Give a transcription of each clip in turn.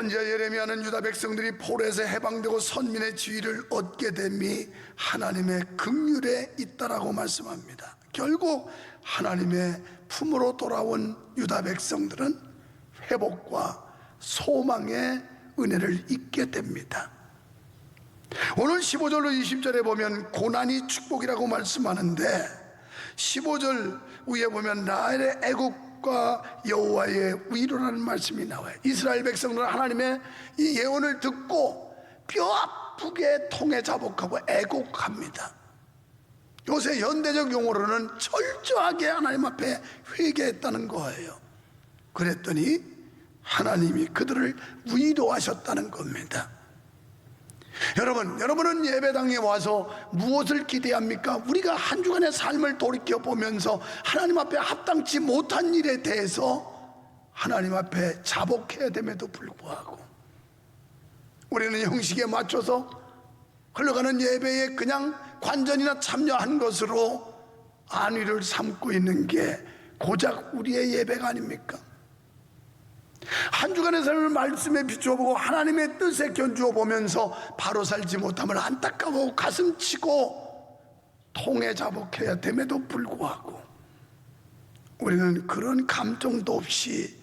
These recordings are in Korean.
선지자 예레미야는 유다 백성들이 포로에서 해방되고 선민의 지위를 얻게 됨이 하나님의 긍휼에 있다라고 말씀합니다. 결국 하나님의 품으로 돌아온 유다 백성들은 회복과 소망의 은혜를 잊게 됩니다. 오늘 15절로 20절에 보면 고난이 축복이라고 말씀하는데 15절 위에 보면 나의 애국과 여호와의 위로라는 말씀이 나와요. 이스라엘 백성들은 하나님의 이 예언을 듣고 뼈 아프게 통해 자복하고 애국합니다. 요새 현대적 용어로는 철저하게 하나님 앞에 회개했다는 거예요. 그랬더니 하나님이 그들을 위로하셨다는 겁니다. 여러분은 예배당에 와서 무엇을 기대합니까? 우리가 한 주간의 삶을 돌이켜보면서 하나님 앞에 합당치 못한 일에 대해서 하나님 앞에 자복해야 됨에도 불구하고 우리는 형식에 맞춰서 흘러가는 예배에 그냥 관전이나 참여한 것으로 안위를 삼고 있는 게 고작 우리의 예배가 아닙니까? 한 주간의 삶을 말씀에 비추어보고 하나님의 뜻에 견주어 보면서 바로 살지 못함을 안타까워하고 가슴치고 통해 자복해야 됨에도 불구하고 우리는 그런 감정도 없이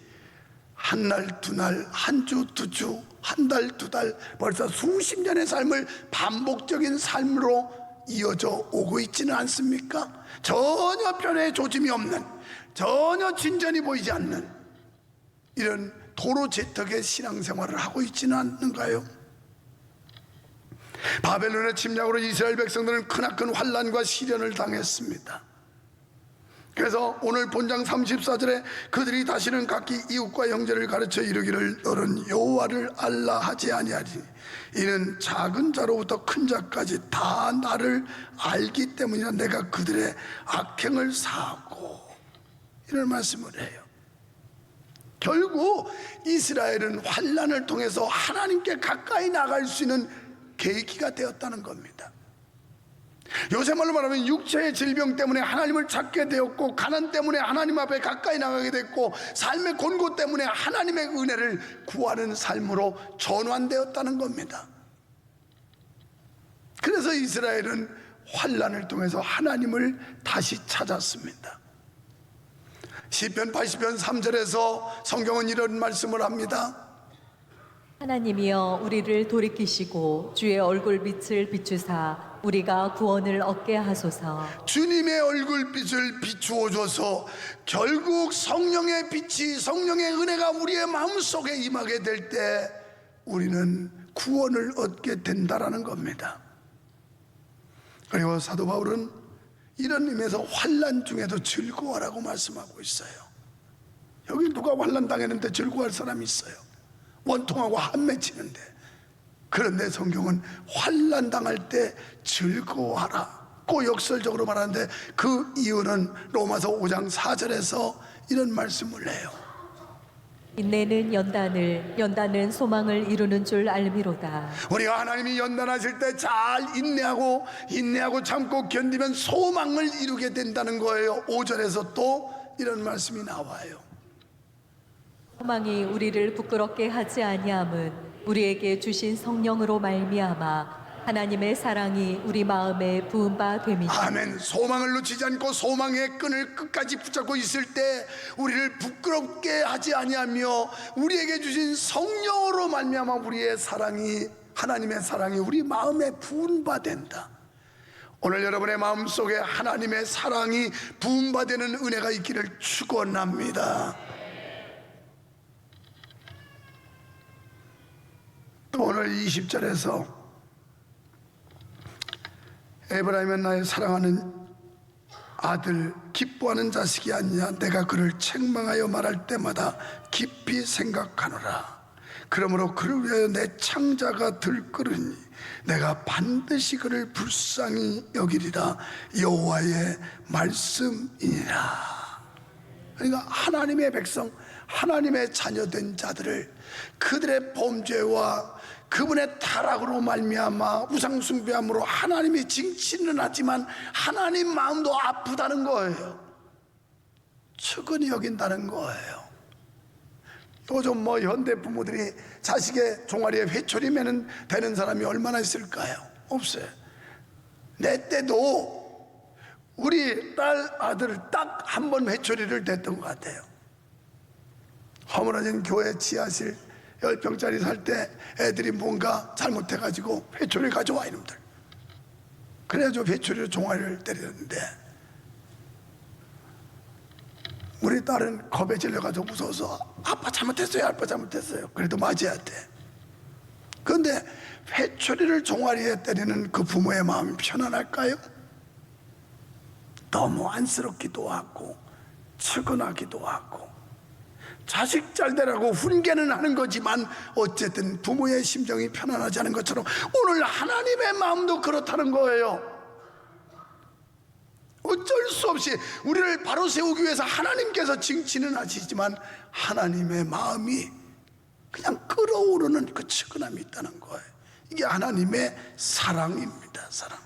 한 날, 두 날, 한 주, 두 주, 한 달, 두 달, 벌써 수십 년의 삶을 반복적인 삶으로 이어져 오고 있지는 않습니까? 전혀 변화의 조짐이 없는, 전혀 진전이 보이지 않는 이런 도로재턱의 신앙생활을 하고 있지는 않는가요? 바벨론의 침략으로 이스라엘 백성들은 크나큰 환난과 시련을 당했습니다. 그래서 오늘 본장 34절에 그들이 다시는 각기 이웃과 형제를 가르쳐 이르기를 너는 여호와를 알라 하지 아니하리 이는 작은 자로부터 큰 자까지 다 나를 알기 때문이라 내가 그들의 악행을 사하고 이런 말씀을 해요. 결국 이스라엘은 환난을 통해서 하나님께 가까이 나갈 수 있는 계기가 되었다는 겁니다. 요새 말로 말하면 육체의 질병 때문에 하나님을 찾게 되었고 가난 때문에 하나님 앞에 가까이 나가게 됐고 삶의 곤고 때문에 하나님의 은혜를 구하는 삶으로 전환되었다는 겁니다. 그래서 이스라엘은 환난을 통해서 하나님을 다시 찾았습니다. 시편 80편 3절에서 성경은 이런 말씀을 합니다. 하나님이여 우리를 돌이키시고 주의 얼굴빛을 비추사 우리가 구원을 얻게 하소서. 주님의 얼굴빛을 비추어줘서 결국 성령의 빛이 성령의 은혜가 우리의 마음속에 임하게 될 때 우리는 구원을 얻게 된다라는 겁니다. 그리고 사도 바울은 이런 의미에서 환난 중에도 즐거워라고 말씀하고 있어요. 여기 누가 환난 당했는데 즐거워할 사람이 있어요? 원통하고 한 맺히는데. 그런데 성경은 환난 당할 때 즐거워하라고 역설적으로 말하는데 그 이유는 로마서 5장 4절에서 이런 말씀을 해요. 인내는 연단은 소망을 이루는 줄 알미로다. 우리가 하나님이 연단하실 때 잘 인내하고 참고 견디면 소망을 이루게 된다는 거예요. 5절에서 또 이런 말씀이 나와요. 소망이 우리를 부끄럽게 하지 아니함은 우리에게 주신 성령으로 말미암아 하나님의 사랑이 우리 마음에 부은 바 됨이다. 아멘. 소망을 놓치지 않고 소망의 끈을 끝까지 붙잡고 있을 때 우리를 부끄럽게 하지 아니하며 우리에게 주신 성령으로 말미암아 우리의 사랑이 하나님의 사랑이 우리 마음에 부은 바 된다. 오늘 여러분의 마음속에 하나님의 사랑이 부은 바 되는 은혜가 있기를 축원합니다. 또 오늘 20절에서 에브라임은 나의 사랑하는 아들 기뻐하는 자식이 아니냐 내가 그를 책망하여 말할 때마다 깊이 생각하노라. 그러므로 그를 위하여 내 창자가 들끓으니 내가 반드시 그를 불쌍히 여기리라. 여호와의 말씀이니라. 그러니까 하나님의 백성 하나님의 자녀된 자들을 그들의 범죄와 그분의 타락으로 말미암아 우상숭배함으로 하나님이 징치는 하지만 하나님 마음도 아프다는 거예요. 측은히 여긴다는 거예요. 요즘 뭐 현대 부모들이 자식의 종아리에 회초리 매는 되는 사람이 얼마나 있을까요? 없어요. 내 때도 우리 딸 아들 딱 한 번 회초리를 댔던 것 같아요. 허물어진 교회 지하실 10평짜리 살 때 애들이 뭔가 잘못해가지고 회초리 가져와 이놈들. 그래가지고 회초리로 종아리를 때렸는데 우리 딸은 겁에 질려가지고 무서워서 아빠 잘못했어요, 아빠 잘못했어요. 그래도 맞아야 돼. 그런데 회초리를 종아리에 때리는 그 부모의 마음이 편안할까요? 너무 안쓰럽기도 하고 측은하기도 하고 자식 잘 되라고 훈계는 하는 거지만 어쨌든 부모의 심정이 편안하지 않은 것처럼 오늘 하나님의 마음도 그렇다는 거예요. 어쩔 수 없이 우리를 바로 세우기 위해서 하나님께서 징치는 하시지만 하나님의 마음이 그냥 끓어오르는 그 측은함이 있다는 거예요. 이게 하나님의 사랑입니다. 사랑.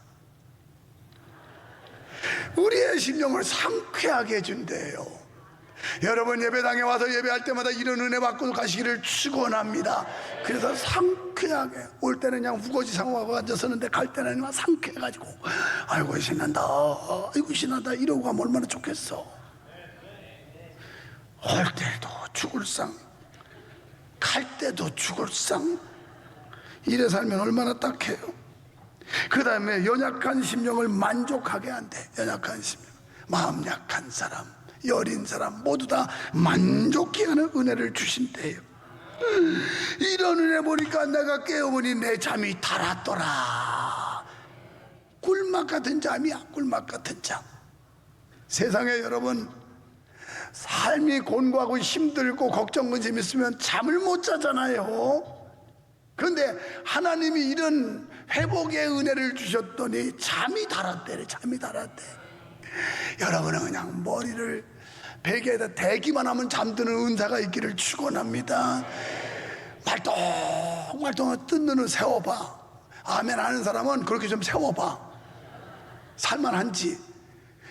우리의 심령을 상쾌하게 해준대요. 여러분 예배당에 와서 예배할 때마다 이런 은혜 받고 가시기를 축원합니다. 그래서 상쾌하게, 올 때는 그냥 우거지 상하고 앉아서는데 갈 때는 그냥 상쾌해가지고 아이고 신난다, 아이고 신난다 이러고 가면 얼마나 좋겠어. 올 때도 죽을 상, 갈 때도 죽을 상, 이래 살면 얼마나 딱해요. 그 다음에 연약한 심령을 만족하게 한대. 연약한 심령, 마음 약한 사람, 여린 사람 모두 다 만족해 하는 은혜를 주신대요. 이런 은혜 보니까 내가 깨어보니 내 잠이 달았더라. 꿀맛 같은 잠이야. 꿀맛 같은 잠. 세상에 여러분 삶이 곤고하고 힘들고 걱정 근심 있으면 잠을 못 자잖아요. 그런데 하나님이 이런 회복의 은혜를 주셨더니 잠이 달았대. 잠이 달았대. 여러분은 그냥 머리를 베개에다 대기만 하면 잠드는 은사가 있기를 축원합니다. 말똥말똥 뜬 눈을 세워봐. 아멘 하는 사람은 그렇게 좀 세워봐. 살만한지.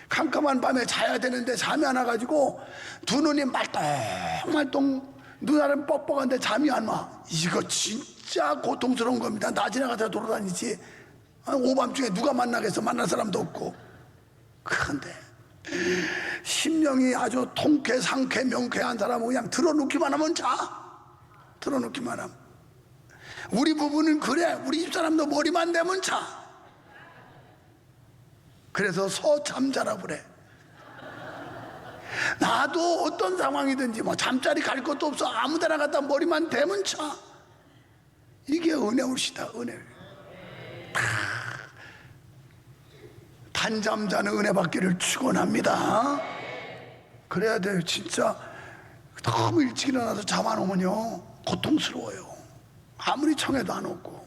캄캄한 밤에 자야 되는데 잠이 안 와가지고 두 눈이 말똥말똥 눈알은 뻑뻑한데 잠이 안 와. 이거 진짜 고통스러운 겁니다. 낮이나 가다 돌아다니지 오밤중에 누가 만나겠어. 만날 사람도 없고. 그런데 심령이 아주 통쾌 상쾌 명쾌한 사람은 그냥 들어놓기만 하면 자. 들어놓기만 하면. 우리 부부는 그래. 우리 집사람도 머리만 대면 자. 그래서 서잠자라 그래. 나도 어떤 상황이든지 뭐 잠자리 갈 것도 없어. 아무 데나 갔다 머리만 대면 자. 이게 은혜울시다. 은혜. 단잠 자는 은혜 받기를 축원합니다. 그래야 돼요. 진짜 너무 일찍 일어나서 잠 안 오면요 고통스러워요. 아무리 청해도 안 오고.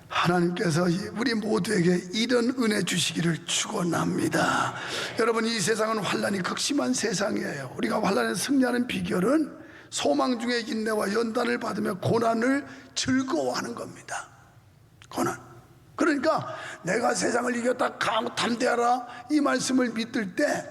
하나님께서 우리 모두에게 이런 은혜 주시기를 축원합니다. 여러분 이 세상은 환난이 극심한 세상이에요. 우리가 환난에 승리하는 비결은 소망 중에 인내와 연단을 받으며 고난을 즐거워하는 겁니다. 고난. 그러니까 내가 세상을 이겼다 강하고 담대하라 이 말씀을 믿을 때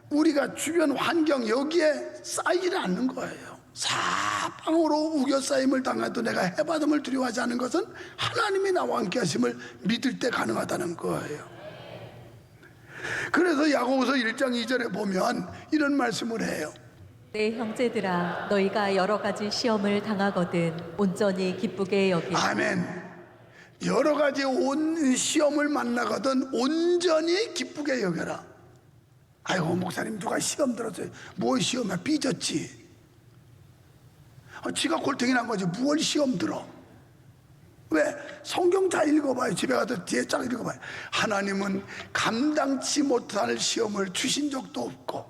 우리가 주변 환경 여기에 쌓이지 않는 거예요. 사방으로 우겨싸임을 당해도 내가 해받음을 두려워하지 않는 것은 하나님이 나와 함께 하심을 믿을 때 가능하다는 거예요. 그래서 야고보서 1장 2절에 보면 이런 말씀을 해요. 내 형제들아 너희가 여러 가지 시험을 당하거든 온전히 기쁘게 여기라. 아멘. 여러 가지 시험을 만나거든 온전히 기쁘게 여겨라. 아이고 목사님 누가 시험 들었어요. 뭘 시험이야. 삐졌지. 지가 골탱이 난 거지. 무얼 시험 들어. 왜? 성경 잘 읽어봐요. 집에 가서 뒤에 쫙 읽어봐요. 하나님은 감당치 못할 시험을 주신 적도 없고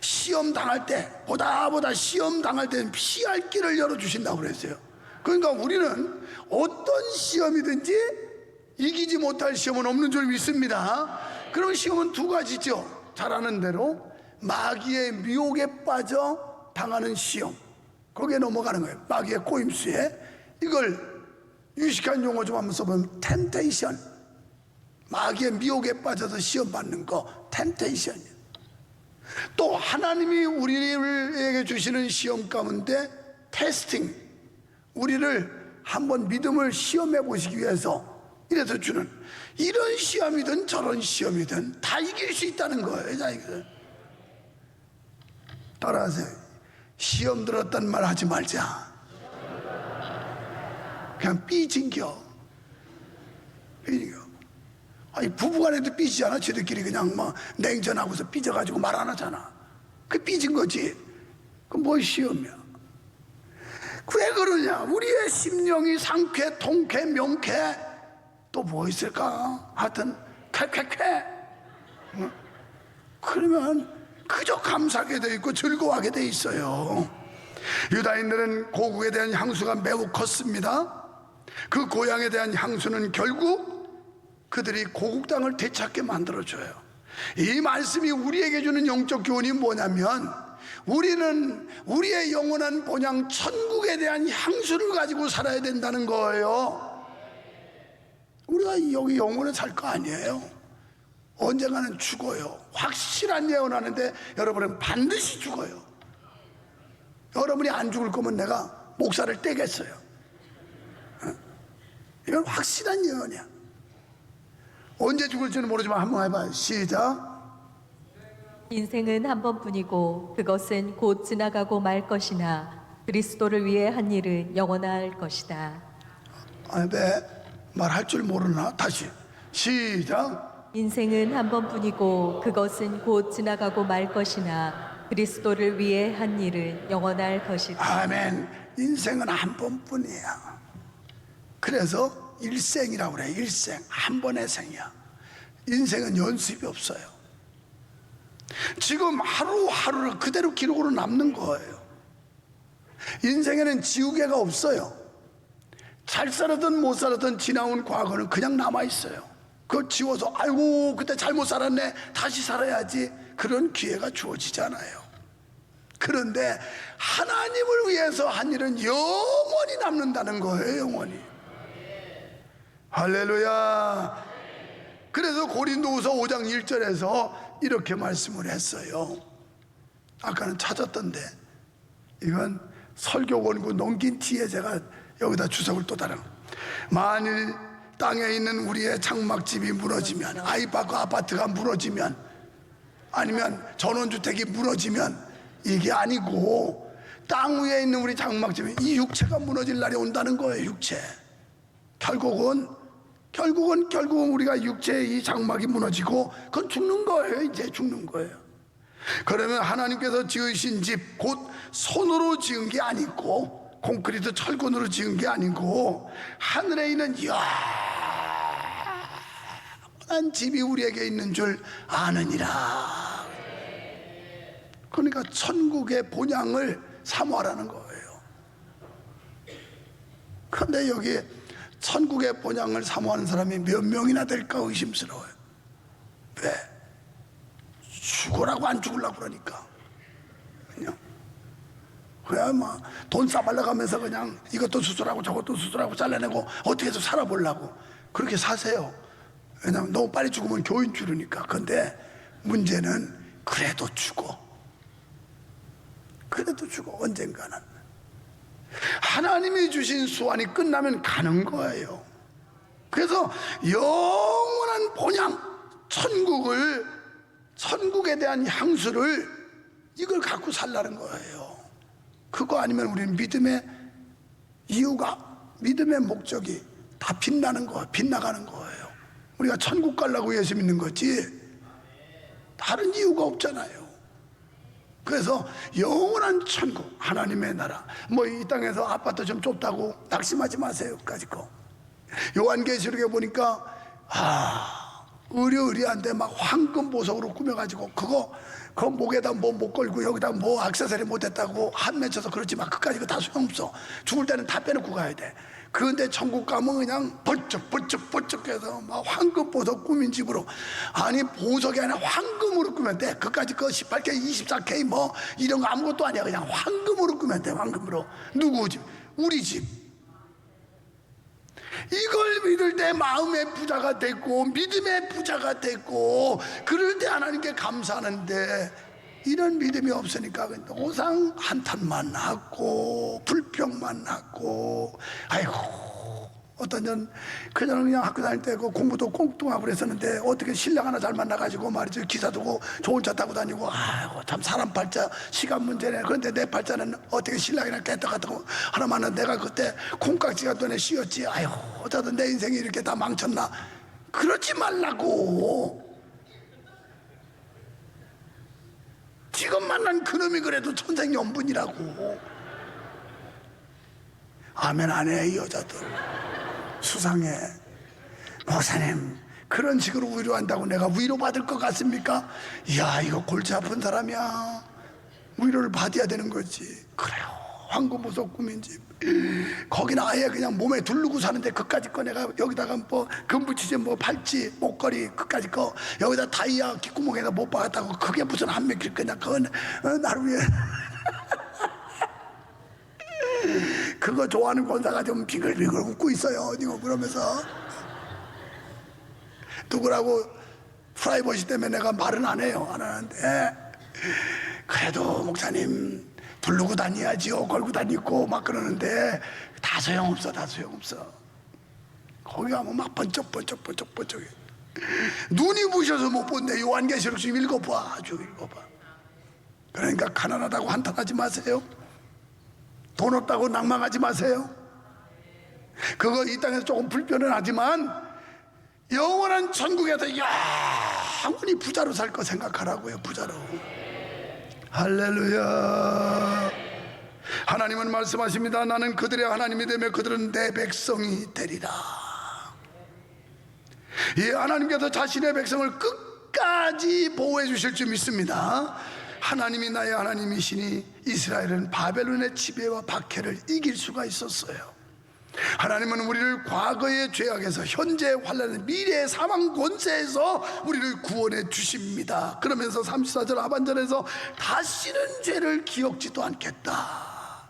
시험 당할 때 보다 시험 당할 때는 피할 길을 열어주신다고 그랬어요. 그러니까 우리는 어떤 시험이든지 이기지 못할 시험은 없는 줄 믿습니다. 그런 시험은 두 가지죠. 잘 아는 대로 마귀의 미혹에 빠져 당하는 시험, 거기에 넘어가는 거예요. 마귀의 꼬임수에. 이걸 유식한 용어 좀 한번 써보면 템테이션. 마귀의 미혹에 빠져서 시험 받는 거 템테이션이에요. 또 하나님이 우리에게 주시는 시험 가운데 테스팅, 우리를 한번 믿음을 시험해 보시기 위해서 이래서 주는, 이런 시험이든 저런 시험이든 다 이길 수 있다는 거예요. 자, 이거 따라하세요. 시험 들었단 말 하지 말자. 그냥 삐진겨. 아니 부부간에도 삐지잖아. 저들끼리 그냥 뭐 냉전하고서 삐져가지고 말 안 하잖아. 그 삐진 거지. 그 뭐 시험이야. 왜 그러냐? 우리의 심령이 상쾌, 통쾌, 명쾌, 또 뭐 있을까? 하여튼 쾌쾌쾌. 그러면 그저 감사하게 돼 있고 즐거워하게 돼 있어요. 유다인들은 고국에 대한 향수가 매우 컸습니다. 그 고향에 대한 향수는 결국 그들이 고국 땅을 되찾게 만들어줘요. 이 말씀이 우리에게 주는 영적 교훈이 뭐냐면, 우리는 우리의 영원한 본향 천국에 대한 향수를 가지고 살아야 된다는 거예요. 우리가 여기 영원히 살 거 아니에요. 언젠가는 죽어요. 확실한 예언하는데 여러분은 반드시 죽어요. 여러분이 안 죽을 거면 내가 목살을 떼겠어요. 이건 확실한 예언이야. 언제 죽을지는 모르지만 한번 해봐요. 시작. 인생은 한 번뿐이고 그것은 곧 지나가고 말 것이나 그리스도를 위해 한 일은 영원할 것이다. 아니 왜 말할 줄 모르나? 다시 시작. 인생은 한 번뿐이고 그것은 곧 지나가고 말 것이나 그리스도를 위해 한 일은 영원할 것이다. 아멘. 인생은 한 번뿐이야. 그래서 일생이라고 그래. 일생, 한 번의 생이야. 인생은 연습이 없어요. 지금 하루하루를 그대로 기록으로 남는 거예요. 인생에는 지우개가 없어요. 잘 살았든 못 살았든 지나온 과거는 그냥 남아있어요. 그거 지워서 아이고 그때 잘못 살았네, 다시 살아야지, 그런 기회가 주어지잖아요. 그런데 하나님을 위해서 한 일은 영원히 남는다는 거예요. 영원히. 할렐루야. 그래서 고린도후서 5장 1절에서 이렇게 말씀을 했어요. 아까는 찾았던데 이건 설교 원고 넘긴 뒤에 제가 여기다 주석을 또 달아. 만일 땅에 있는 우리의 장막집이 무너지면, 아파트가 무너지면, 아니면 전원주택이 무너지면, 이게 아니고 땅 위에 있는 우리 장막집이, 이 육체가 무너질 날이 온다는 거예요. 육체. 결국은 우리가 육체의 이 장막이 무너지고 그건 죽는 거예요. 이제 죽는 거예요. 그러면 하나님께서 지으신 집, 곧 손으로 지은 게 아니고 콘크리트 철근으로 지은 게 아니고 하늘에 있는 영원한 집이 우리에게 있는 줄 아느니라. 그러니까 천국의 본향을 사모하라는 거예요. 그런데 여기 천국의 본향을 사모하는 사람이 몇 명이나 될까 의심스러워요. 왜? 죽으라고 안 죽으려고 그러니까. 그냥 돈 싸발려가면서 그냥 이것도 수술하고 저것도 수술하고 잘라내고 어떻게 해서 살아보려고 그렇게 사세요. 왜냐면 너무 빨리 죽으면 교인 줄으니까. 근데 문제는 그래도 죽어. 언젠가는 하나님이 주신 수완이 끝나면 가는 거예요. 그래서 영원한 본향, 천국에 대한 향수를, 이걸 갖고 살라는 거예요. 그거 아니면 우리는 믿음의 목적이 다 빗나가는 거예요. 우리가 천국 가려고 예수 믿는 거지 다른 이유가 없잖아요. 그래서 영원한 천국, 하나님의 나라. 이 땅에서 아파트 좀 좁다고 낙심하지 마세요. 까짓 거. 요한계시록에 보니까 의리한데 막 황금 보석으로 꾸며가지고 그거 목에다 못 걸고 여기다 액세서리 못했다고 한 맺혀서 그렇지만 그까지 다 소용없어. 죽을 때는 다 빼놓고 가야 돼. 그런데 천국 가면 그냥 번쩍번쩍해서 막 황금 보석 꾸민 집으로, 아니 보석이 아니라 황금으로 꾸면 돼. 그까지 18K 24K 이런 거 아무것도 아니야. 그냥 황금으로 꾸면 돼. 황금으로. 누구 집? 우리 집. 이걸 믿을 때 마음의 부자가 됐고 믿음의 부자가 됐고, 그럴 때 하나님께 감사하는데 이런 믿음이 없으니까 항상 한탄만 하고 불평만 하고, 아이고, 어떤 년 그녀는 그냥 학교 다닐 때 그 공부도 꽁뚱하고 그랬었는데 어떻게 신랑 하나 잘 만나가지고 말이죠, 기사 두고 좋은 차 타고 다니고, 아이고 참 사람 팔자 시간 문제네. 그런데 내 팔자는 어떻게 신랑이나 깨떡 같은 거 하나 만나, 내가 그때 콩깍지가 눈에 씌었지. 아이고 어쩌다 내 인생이 이렇게 다 망쳤나. 그러지 말라고. 지금 만난 그놈이 그래도 천생연분이라고. 아멘 안 해. 이 여자들 수상해. 목사님 그런 식으로 위로한다고 내가 위로받을 것 같습니까? 이야, 이거 골치 아픈 사람이야. 위로를 받아야 되는 거지. 그래요, 황금보석 꿈인지. 거기는 아예 그냥 몸에 두르고 사는데 그까짓 거 내가 여기다가 뭐 금붙이지 뭐 팔찌 목걸이 그까짓 거 여기다 다이아 귓구멍에다 못 박았다고 그게 무슨 한 몇 킬 거냐. 그건 나를 위해 그거 좋아하는 권사가 좀 비글비글 웃고 있어요. 이거 그러면서 누구라고 프라이버시 때문에 내가 말은 안 해요. 안 하는데 그래도 목사님 두르고 다녀야지요. 걸고 다니고 막 그러는데 다 소용없어. 다 소용없어. 거기 가면 막 번쩍 눈이 부셔서 못 본대. 요한계시록 좀 읽어봐. 아주 읽어봐. 그러니까 가난하다고 한탄하지 마세요. 돈 없다고 낭망하지 마세요. 그거 이 땅에서 조금 불편은 하지만 영원한 천국에서 영원히 부자로 살 거 생각하라고요. 부자로. 할렐루야. 하나님은 말씀하십니다. 나는 그들의 하나님이 되며 그들은 내 백성이 되리라. 이 하나님께서 자신의 백성을 끝까지 보호해 주실 줄 믿습니다. 하나님이 나의 하나님이시니 이스라엘은 바벨론의 지배와 박해를 이길 수가 있었어요. 하나님은 우리를 과거의 죄악에서 현재의 환난의 미래의 사망 권세에서 우리를 구원해 주십니다. 그러면서 34절 하반절에서 다시는 죄를 기억지도 않겠다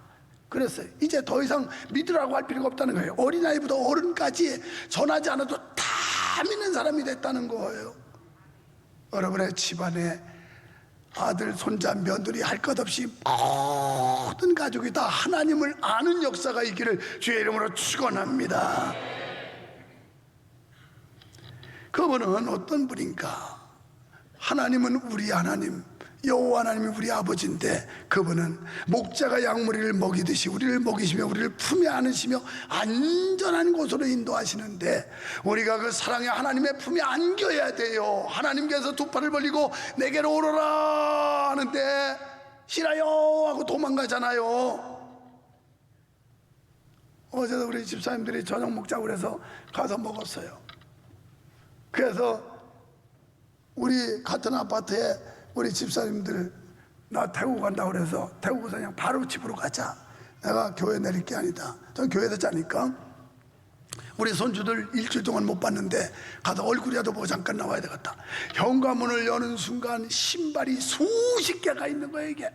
그랬어요. 이제 더 이상 믿으라고 할 필요가 없다는 거예요. 어린아이부터 어른까지 전하지 않아도 다 믿는 사람이 됐다는 거예요. 여러분의 집안에 아들, 손자, 며느리 할 것 없이 모든 가족이 다 하나님을 아는 역사가 있기를 주의 이름으로 축원합니다. 그분은 어떤 분인가? 하나님은 우리 하나님, 여호와 하나님이 우리 아버지인데 그분은 목자가 양무리를 먹이듯이 우리를 먹이시며 우리를 품에 안으시며 안전한 곳으로 인도하시는데 우리가 그 사랑의 하나님의 품에 안겨야 돼요. 하나님께서 두 팔을 벌리고 내게로 오너라 하는데 싫어요 하고 도망가잖아요. 어제도 우리 집사님들이 저녁 먹자고 그래서 가서 먹었어요. 그래서 우리 같은 아파트에 우리 집사님들 나 태우고 간다고 그래서 태우고서 그냥 바로 집으로 가자. 내가 교회 내릴 게 아니다. 전 교회에서 자니까 우리 손주들 일주일 동안 못 봤는데 가서 얼굴이라도 보고 잠깐 나와야 되겠다. 현관문을 여는 순간 신발이 수십 개가 있는 거예요. 이게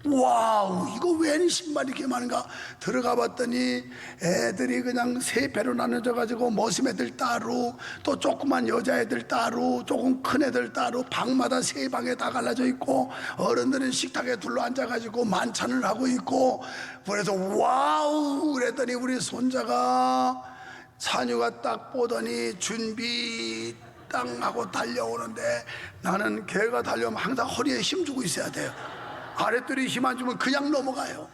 와우, 이거 웬 신발이 이렇게 많은가. 들어가 봤더니 애들이 그냥 세 배로 나눠져 가지고 머슴 애들 따로, 또 조그만 여자애들 따로, 조금 큰 애들 따로, 방마다 세 방에 다 갈라져 있고 어른들은 식탁에 둘러앉아 가지고 만찬을 하고 있고. 그래서 와우 그랬더니 우리 손자가 찬유가 딱 보더니 준비 땅 하고 달려오는데 나는 걔가 달려오면 항상 허리에 힘주고 있어야 돼요. 아랫돌이 힘 안 주면 그냥 넘어가요.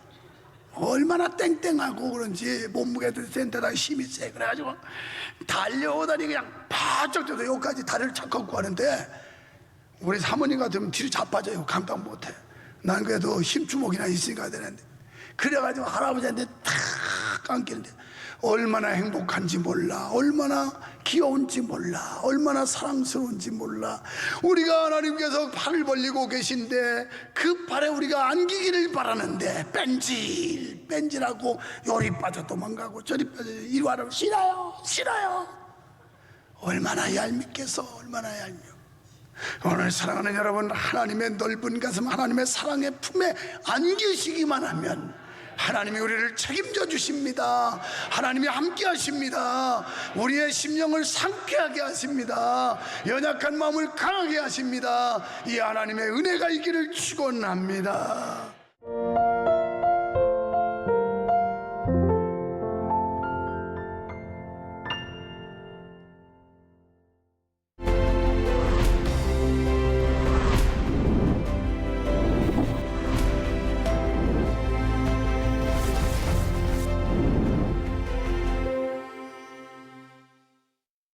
얼마나 땡땡하고 그런지 몸무게도 센 데다 힘이 세. 그래가지고 달려오다니 그냥 바짝 뛰어서 여기까지 다리를 착 걷고 가는데 우리 사모님 같으면 뒤로 자빠져요. 감당 못해. 난 그래도 힘주먹이나 있으니까 되는데 그래가지고 할아버지한테 탁 안기는데 얼마나 행복한지 몰라, 얼마나 귀여운지 몰라, 얼마나 사랑스러운지 몰라. 우리가 하나님께서 팔을 벌리고 계신데 그 팔에 우리가 안기기를 바라는데 뺀질하고 요리 빠져 도망가고 저리 빠져 이리 와라 싫어요 싫어요. 얼마나 얄밉겠어. 얼마나 얄미워. 오늘 사랑하는 여러분, 하나님의 넓은 가슴, 하나님의 사랑의 품에 안기시기만 하면 하나님이 우리를 책임져 주십니다. 하나님이 함께 하십니다. 우리의 심령을 상쾌하게 하십니다. 연약한 마음을 강하게 하십니다. 이 하나님의 은혜가 있기를 축원합니다.